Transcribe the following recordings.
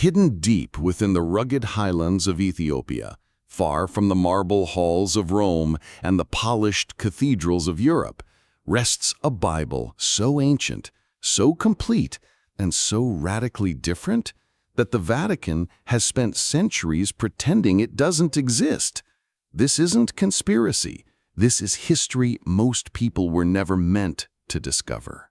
Hidden deep within the rugged highlands of Ethiopia, far from the marble halls of Rome and the polished cathedrals of Europe, rests a Bible so ancient, so complete, and so radically different that the Vatican has spent centuries pretending it doesn't exist. This isn't conspiracy. This is history most people were never meant to discover.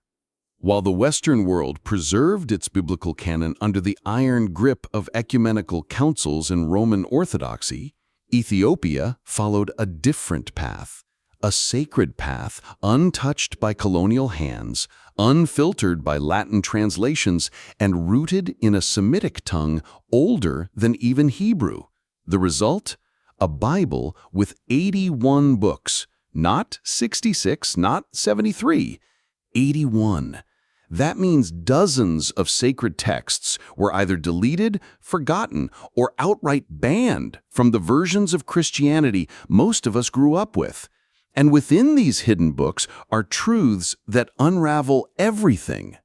While the Western world preserved its biblical canon under the iron grip of ecumenical councils and Roman Orthodoxy, Ethiopia followed a different path, a sacred path untouched by colonial hands, unfiltered by Latin translations, and rooted in a Semitic tongue older than even Hebrew. The result? A Bible with 81 books, not 66, not 73, 81. That means dozens of sacred texts were either deleted, forgotten, or outright banned from the versions of Christianity most of us grew up with. And within these hidden books are truths that unravel everything.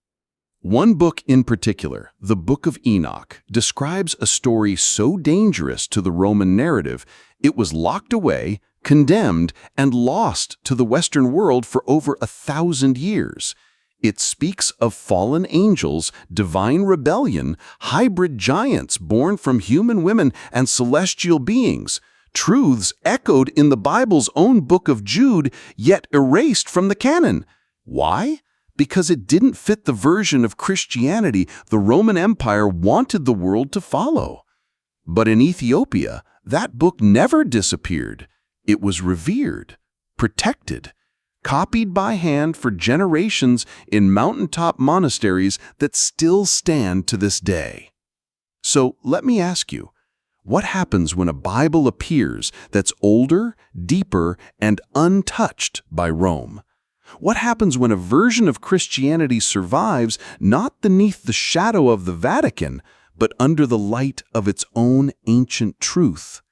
One book in particular, the Book of Enoch, describes a story so dangerous to the Roman narrative, it was locked away, condemned, and lost to the Western world for over 1,000 years. It speaks of fallen angels, divine rebellion, hybrid giants born from human women and celestial beings, truths echoed in the Bible's own Book of Jude, yet erased from the canon. Why? Because it didn't fit the version of Christianity the Roman Empire wanted the world to follow. But in Ethiopia, that book never disappeared. It was revered, protected, copied by hand for generations in mountaintop monasteries that still stand to this day. So let me ask you, what happens when a Bible appears that's older, deeper, and untouched by Rome? What happens when a version of Christianity survives not beneath the shadow of the Vatican, but under the light of its own ancient truth?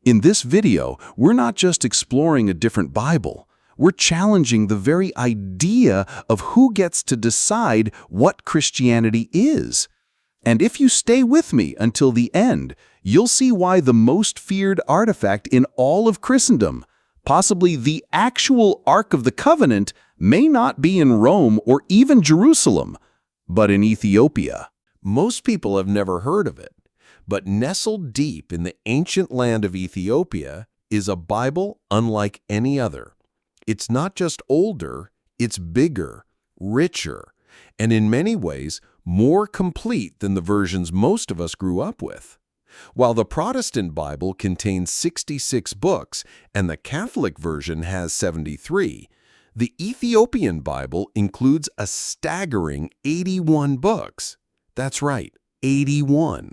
In this video, we're not just exploring a different Bible. We're challenging the very idea of who gets to decide what Christianity is. And if you stay with me until the end, you'll see why the most feared artifact in all of Christendom, possibly the actual Ark of the Covenant, may not be in Rome or even Jerusalem, but in Ethiopia. Most people have never heard of it, but nestled deep in the ancient land of Ethiopia is a Bible unlike any other. It's not just older, it's bigger, richer, and in many ways more complete than the versions most of us grew up with. While the Protestant Bible contains 66 books and the Catholic version has 73, the Ethiopian Bible includes a staggering 81 books. That's right, 81.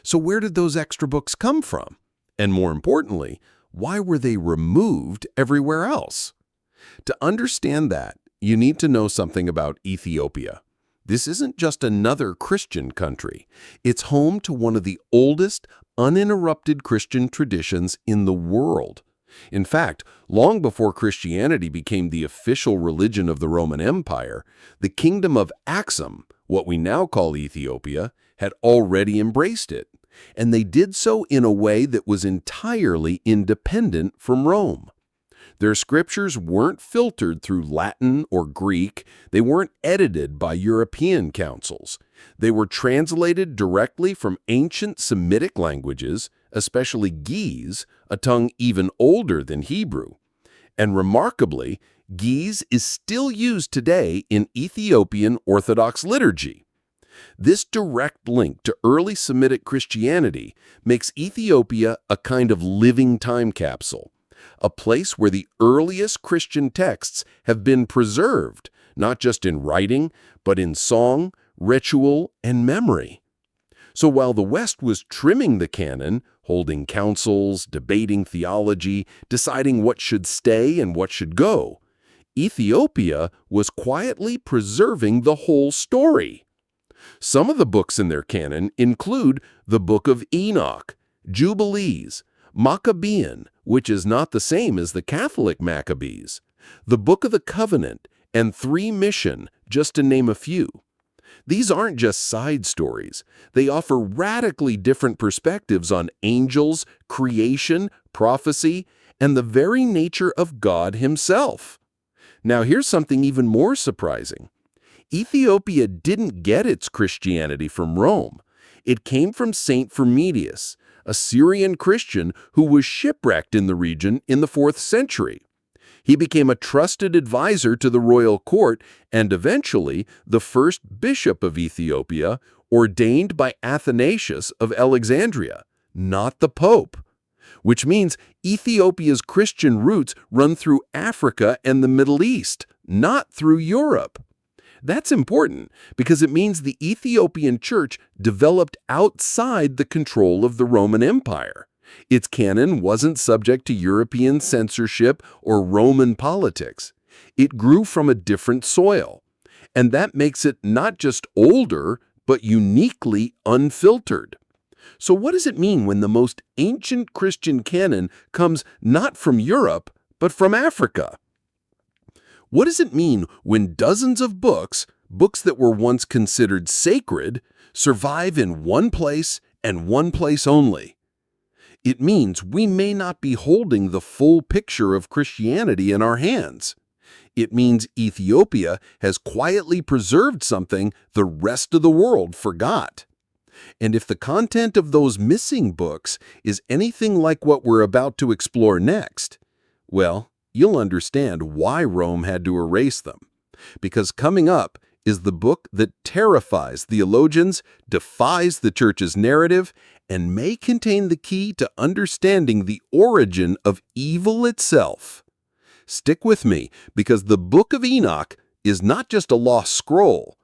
So where did those extra books come from? And more importantly, why were they removed everywhere else? To understand that, you need to know something about Ethiopia. This isn't just another Christian country. It's home to one of the oldest, uninterrupted Christian traditions in the world. In fact, long before Christianity became the official religion of the Roman Empire, the kingdom of Aksum, what we now call Ethiopia, had already embraced it. And they did so in a way that was entirely independent from Rome. Their scriptures weren't filtered through Latin or Greek. They weren't edited by European councils. They were translated directly from ancient Semitic languages, especially Ge'ez, a tongue even older than Hebrew. And remarkably, Ge'ez is still used today in Ethiopian Orthodox liturgy. This direct link to early Semitic Christianity makes Ethiopia a kind of living time capsule, a place where the earliest Christian texts have been preserved, not just in writing, but in song, ritual, and memory. So while the West was trimming the canon, holding councils, debating theology, deciding what should stay and what should go, Ethiopia was quietly preserving the whole story. Some of the books in their canon include the Book of Enoch, Jubilees, Meqabyan, which is not the same as the Catholic Maccabees, the Book of the Covenant, and 3 Mission, just to name a few. These aren't just side stories. They offer radically different perspectives on angels, creation, prophecy, and the very nature of God himself. Now, here's something even more surprising. Ethiopia didn't get its Christianity from Rome. It came from Saint Phirmedius, a Syrian Christian who was shipwrecked in the region in the 4th century. He became a trusted advisor to the royal court and eventually the first bishop of Ethiopia, ordained by Athanasius of Alexandria, not the Pope. Which means Ethiopia's Christian roots run through Africa and the Middle East, not through Europe. That's important because it means the Ethiopian church developed outside the control of the Roman Empire. Its canon wasn't subject to European censorship or Roman politics. It grew from a different soil. And that makes it not just older, but uniquely unfiltered. So what does it mean when the most ancient Christian canon comes not from Europe, but from Africa? What does it mean when dozens of books that were once considered sacred, survive in one place and one place only? It means we may not be holding the full picture of Christianity in our hands. It means Ethiopia has quietly preserved something the rest of the world forgot. And if the content of those missing books is anything like what we're about to explore next, well, you'll understand why Rome had to erase them. Because coming up is the book that terrifies theologians, defies the church's narrative, and may contain the key to understanding the origin of evil itself. Stick with me, because the Book of Enoch is not just a lost scroll.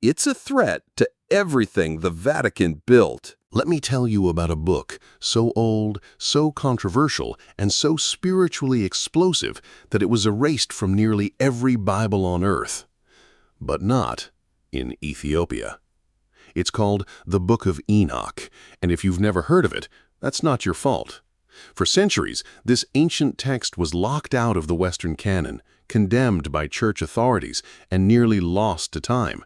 It's a threat to everything the Vatican built. Let me tell you about a book so old, so controversial, and so spiritually explosive that it was erased from nearly every Bible on earth. But not in Ethiopia. It's called the Book of Enoch, and if you've never heard of it, that's not your fault. For centuries, this ancient text was locked out of the Western canon, condemned by church authorities, and nearly lost to time.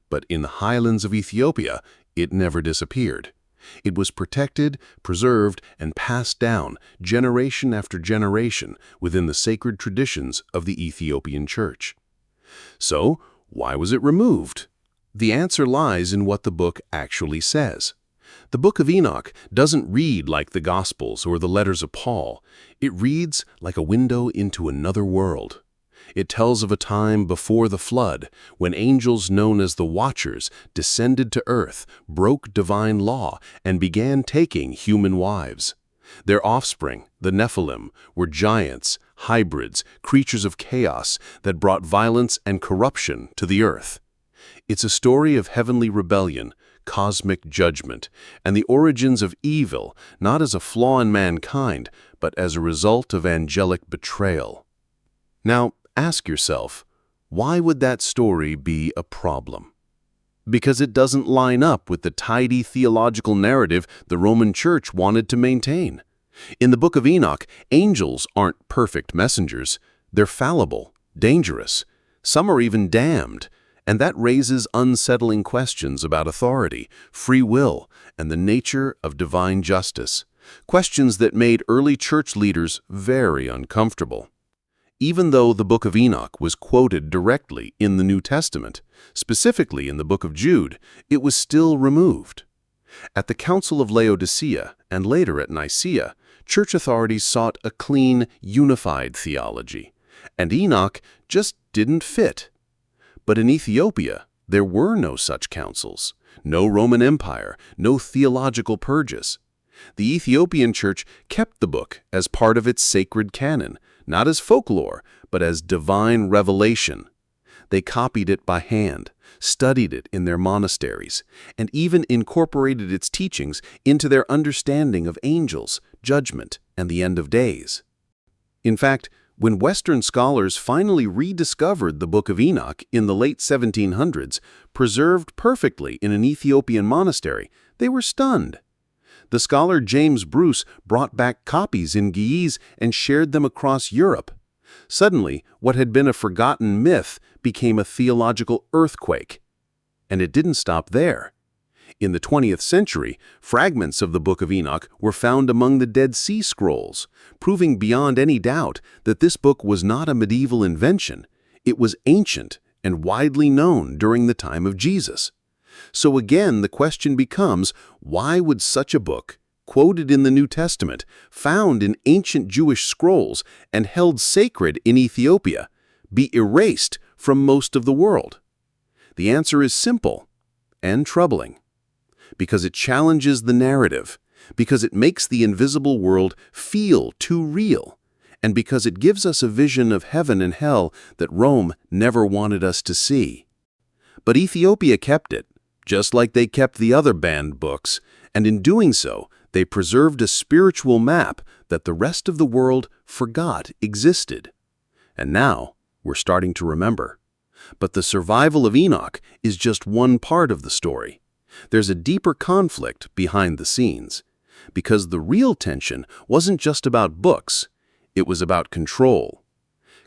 But in the highlands of Ethiopia, it never disappeared. It was protected, preserved, and passed down generation after generation within the sacred traditions of the Ethiopian Church. So, why was it removed? The answer lies in what the book actually says. The Book of Enoch doesn't read like the Gospels or the letters of Paul. It reads like a window into another world. It tells of a time before the flood, when angels known as the Watchers descended to earth, broke divine law, and began taking human wives. Their offspring, the Nephilim, were giants, hybrids, creatures of chaos that brought violence and corruption to the earth. It's a story of heavenly rebellion, cosmic judgment, and the origins of evil, not as a flaw in mankind, but as a result of angelic betrayal. Now, ask yourself, why would that story be a problem? Because it doesn't line up with the tidy theological narrative the Roman Church wanted to maintain. In the Book of Enoch, angels aren't perfect messengers. They're fallible, dangerous. Some are even damned. And that raises unsettling questions about authority, free will, and the nature of divine justice. Questions that made early church leaders very uncomfortable. Even though the Book of Enoch was quoted directly in the New Testament, specifically in the Book of Jude, it was still removed. At the Council of Laodicea and later at Nicaea, church authorities sought a clean, unified theology, and Enoch just didn't fit. But in Ethiopia, there were no such councils, no Roman Empire, no theological purges. The Ethiopian Church kept the book as part of its sacred canon, not as folklore, but as divine revelation. They copied it by hand, studied it in their monasteries, and even incorporated its teachings into their understanding of angels, judgment, and the end of days. In fact, when Western scholars finally rediscovered the Book of Enoch in the late 1700s, preserved perfectly in an Ethiopian monastery, they were stunned. The scholar James Bruce brought back copies in Ge'ez and shared them across Europe. Suddenly, what had been a forgotten myth became a theological earthquake. And it didn't stop there. In the 20th century, fragments of the Book of Enoch were found among the Dead Sea Scrolls, proving beyond any doubt that this book was not a medieval invention. It was ancient and widely known during the time of Jesus. So again, the question becomes, why would such a book, quoted in the New Testament, found in ancient Jewish scrolls and held sacred in Ethiopia, be erased from most of the world? The answer is simple and troubling. Because it challenges the narrative, because it makes the invisible world feel too real, and because it gives us a vision of heaven and hell that Rome never wanted us to see. But Ethiopia kept it, just like they kept the other banned books, and in doing so, they preserved a spiritual map that the rest of the world forgot existed. And now, we're starting to remember. But the survival of Enoch is just one part of the story. There's a deeper conflict behind the scenes, because the real tension wasn't just about books, it was about control.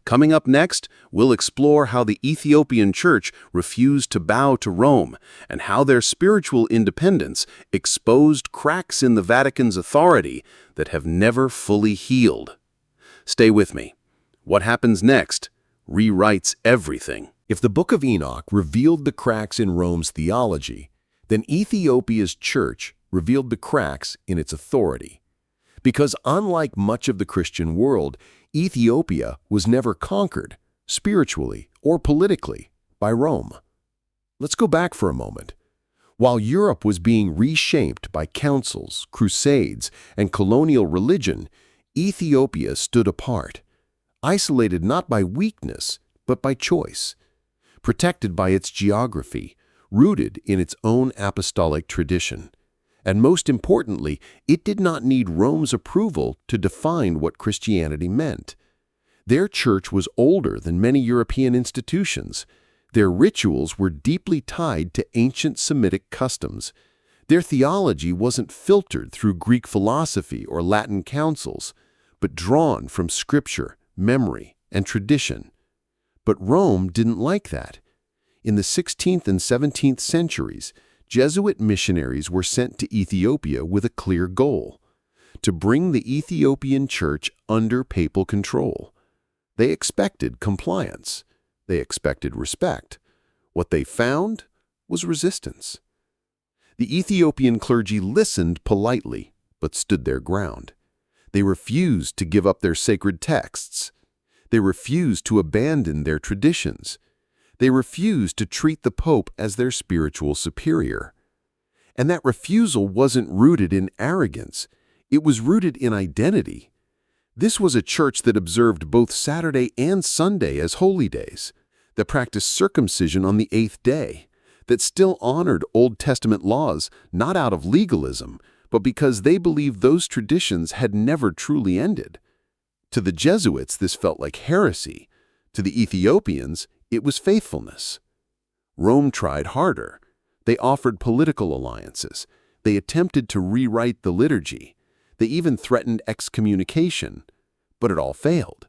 Coming up next, we'll explore how the Ethiopian Church refused to bow to Rome and how their spiritual independence exposed cracks in the Vatican's authority that have never fully healed. Stay with me. What happens next rewrites everything. If the Book of Enoch revealed the cracks in Rome's theology, then Ethiopia's church revealed the cracks in its authority. Because unlike much of the Christian world, Ethiopia was never conquered, spiritually or politically, by Rome. Let's go back for a moment. While Europe was being reshaped by councils, crusades, and colonial religion, Ethiopia stood apart, isolated not by weakness, but by choice, protected by its geography, rooted in its own apostolic tradition. And most importantly, it did not need Rome's approval to define what Christianity meant. Their church was older than many European institutions. Their rituals were deeply tied to ancient Semitic customs. Their theology wasn't filtered through Greek philosophy or Latin councils, but drawn from scripture, memory, and tradition. But Rome didn't like that. In the 16th and 17th centuries, Jesuit missionaries were sent to Ethiopia with a clear goal: to bring the Ethiopian church under papal control. They expected compliance. They expected respect. What they found was resistance. The Ethiopian clergy listened politely, but stood their ground. They refused to give up their sacred texts. They refused to abandon their traditions. They refused to treat the Pope as their spiritual superior. And that refusal wasn't rooted in arrogance. It was rooted in identity. This was a church that observed both Saturday and Sunday as holy days, that practiced circumcision on the 8th day, that still honored Old Testament laws, not out of legalism, but because they believed those traditions had never truly ended. To the Jesuits, this felt like heresy. To the Ethiopians, it was faithfulness. Rome tried harder. They offered political alliances. They attempted to rewrite the liturgy. They even threatened excommunication. But it all failed.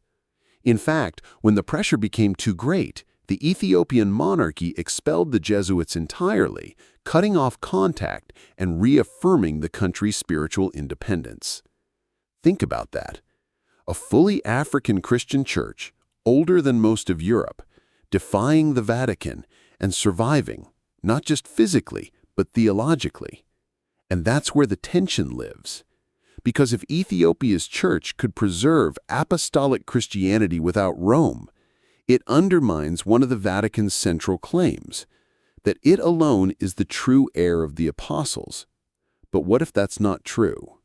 In fact, when the pressure became too great, the Ethiopian monarchy expelled the Jesuits entirely, cutting off contact and reaffirming the country's spiritual independence. Think about that. A fully African Christian church, older than most of Europe, defying the Vatican and surviving, not just physically, but theologically. And that's where the tension lives. Because if Ethiopia's church could preserve apostolic Christianity without Rome, it undermines one of the Vatican's central claims, that it alone is the true heir of the apostles. But what if that's not true?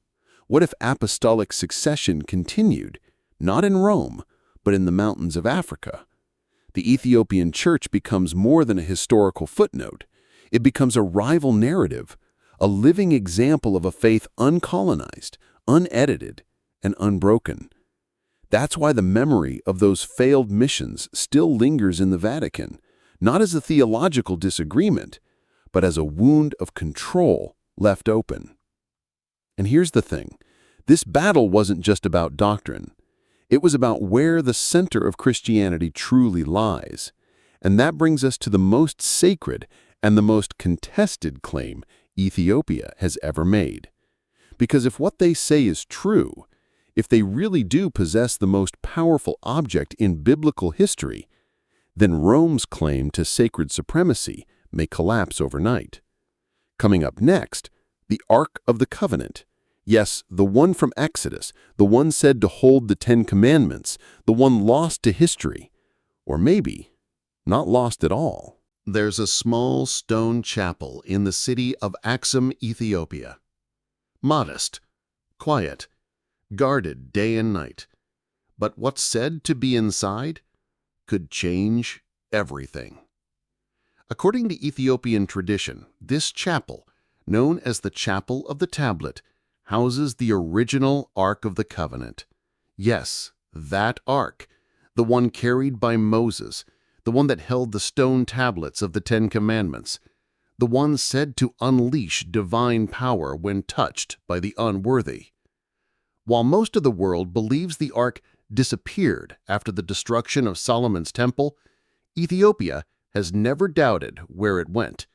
What if apostolic succession continued, not in Rome, but in the mountains of Africa? The Ethiopian church becomes more than a historical footnote. It becomes a rival narrative, a living example of a faith uncolonized, unedited, and unbroken. That's why the memory of those failed missions still lingers in the Vatican, not as a theological disagreement, but as a wound of control left open. And here's the thing. This battle wasn't just about doctrine. It was about where the center of Christianity truly lies. And that brings us to the most sacred and the most contested claim Ethiopia has ever made. Because if what they say is true, if they really do possess the most powerful object in biblical history, then Rome's claim to sacred supremacy may collapse overnight. Coming up next, the Ark of the Covenant. Yes, the one from Exodus, the one said to hold the 10 Commandments, the one lost to history, or maybe not lost at all. There's a small stone chapel in the city of Axum, Ethiopia. Modest, quiet, guarded day and night. But what's said to be inside could change everything. According to Ethiopian tradition, this chapel, known as the Chapel of the Tablet, houses the original Ark of the Covenant. Yes, that Ark, the one carried by Moses, the one that held the stone tablets of the 10 Commandments, the one said to unleash divine power when touched by the unworthy. While most of the world believes the Ark disappeared after the destruction of Solomon's temple, Ethiopia has never doubted where it went.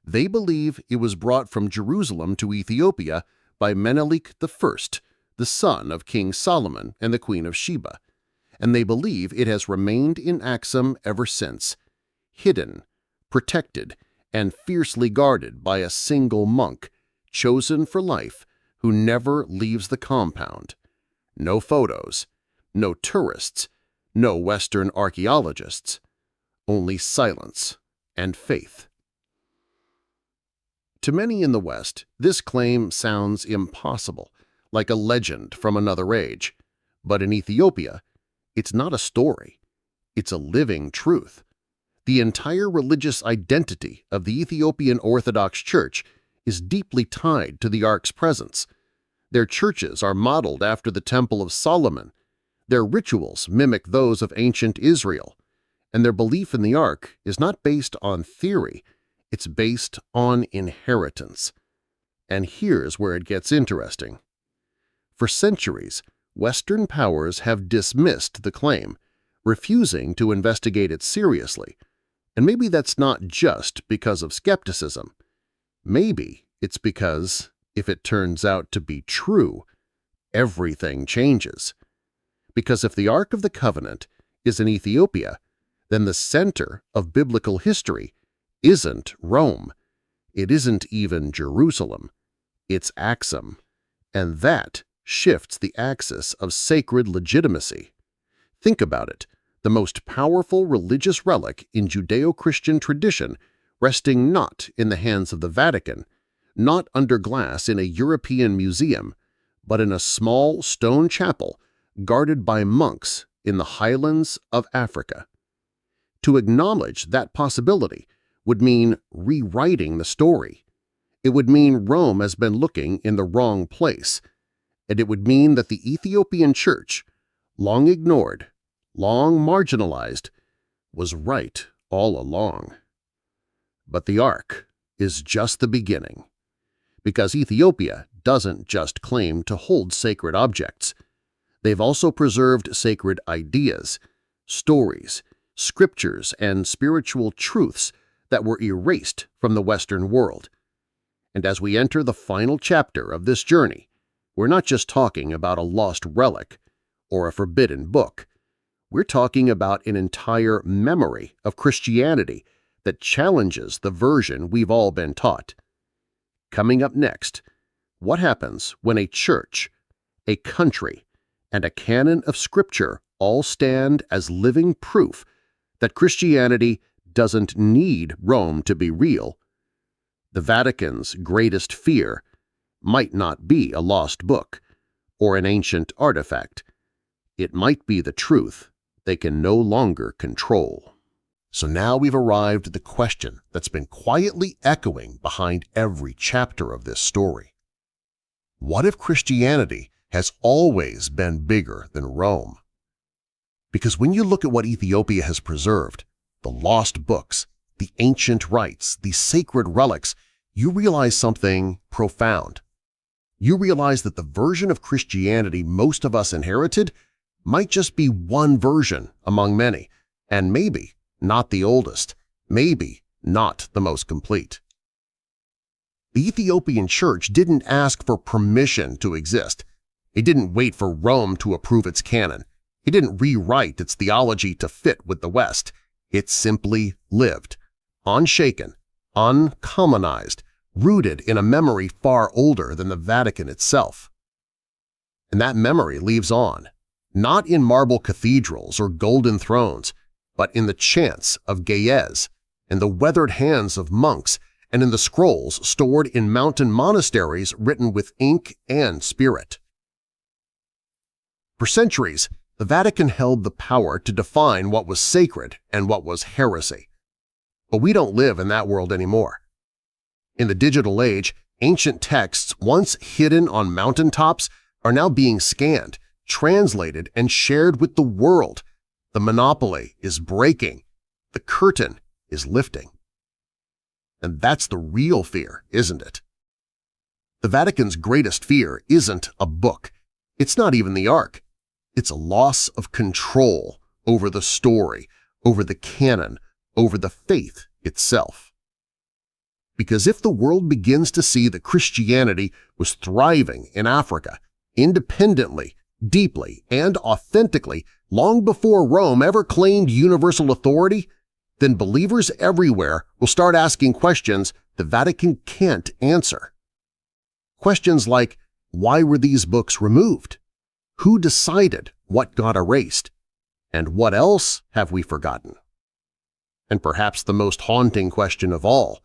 They believe it was brought from Jerusalem to Ethiopia by Menelik I, the son of King Solomon and the Queen of Sheba, and they believe it has remained in Axum ever since, hidden, protected, and fiercely guarded by a single monk, chosen for life, who never leaves the compound. No photos, no tourists, no Western archaeologists, only silence and faith. To many in the West, this claim sounds impossible, like a legend from another age. But in Ethiopia, it's not a story. It's a living truth. The entire religious identity of the Ethiopian Orthodox Church is deeply tied to the Ark's presence. Their churches are modeled after the Temple of Solomon. Their rituals mimic those of ancient Israel. And their belief in the Ark is not based on theory, it's based on inheritance. And here's where it gets interesting. For centuries, Western powers have dismissed the claim, refusing to investigate it seriously. And maybe that's not just because of skepticism. Maybe it's because, if it turns out to be true, everything changes. Because if the Ark of the Covenant is in Ethiopia, then the center of biblical history isn't Rome. It isn't even Jerusalem. It's Axum. And that shifts the axis of sacred legitimacy. Think about it. The most powerful religious relic in Judeo-Christian tradition resting not in the hands of the Vatican, not under glass in a European museum, but in a small stone chapel guarded by monks in the highlands of Africa. To acknowledge that possibility would mean rewriting the story. It would mean Rome has been looking in the wrong place, and it would mean that the Ethiopian Church, long ignored, long marginalized, was right all along. But the Ark is just the beginning, because Ethiopia doesn't just claim to hold sacred objects. They've also preserved sacred ideas, stories, scriptures, and spiritual truths that were erased from the Western world. And as we enter the final chapter of this journey, we're not just talking about a lost relic or a forbidden book. We're talking about an entire memory of Christianity that challenges the version we've all been taught. Coming up next, what happens when a church, a country, and a canon of Scripture all stand as living proof that Christianity doesn't need Rome to be real? The Vatican's greatest fear might not be a lost book or an ancient artifact. It might be the truth they can no longer control. So now we've arrived at the question that's been quietly echoing behind every chapter of this story. What if Christianity has always been bigger than Rome? Because when you look at what Ethiopia has preserved, the lost books, the ancient rites, the sacred relics, you realize something profound. You realize that the version of Christianity most of us inherited might just be one version among many, and maybe not the oldest, maybe not the most complete. The Ethiopian Church didn't ask for permission to exist. It didn't wait for Rome to approve its canon. It didn't rewrite its theology to fit with the West. It simply lived, unshaken, uncolonized, rooted in a memory far older than the Vatican itself. And that memory lives on, not in marble cathedrals or golden thrones, but in the chants of Ge'ez, in the weathered hands of monks, and in the scrolls stored in mountain monasteries written with ink and spirit. For centuries, the Vatican held the power to define what was sacred and what was heresy. But we don't live in that world anymore. In the digital age, ancient texts once hidden on mountaintops are now being scanned, translated, and shared with the world. The monopoly is breaking. The curtain is lifting. And that's the real fear, isn't it? The Vatican's greatest fear isn't a book. It's not even the Ark. It's a loss of control over the story, over the canon, over the faith itself. Because if the world begins to see that Christianity was thriving in Africa, independently, deeply, and authentically, long before Rome ever claimed universal authority, then believers everywhere will start asking questions the Vatican can't answer. Questions like, why were these books removed? Who decided what got erased? And what else have we forgotten? And perhaps the most haunting question of all,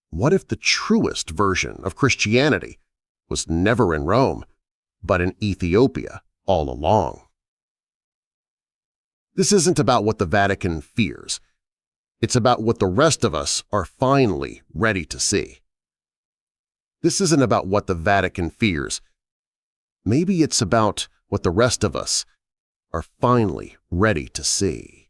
what if the truest version of Christianity was never in Rome, but in Ethiopia all along? This isn't about what the Vatican fears. It's about what the rest of us are finally ready to see. This isn't about what the Vatican fears. Maybe it's about what the rest of us are finally ready to see.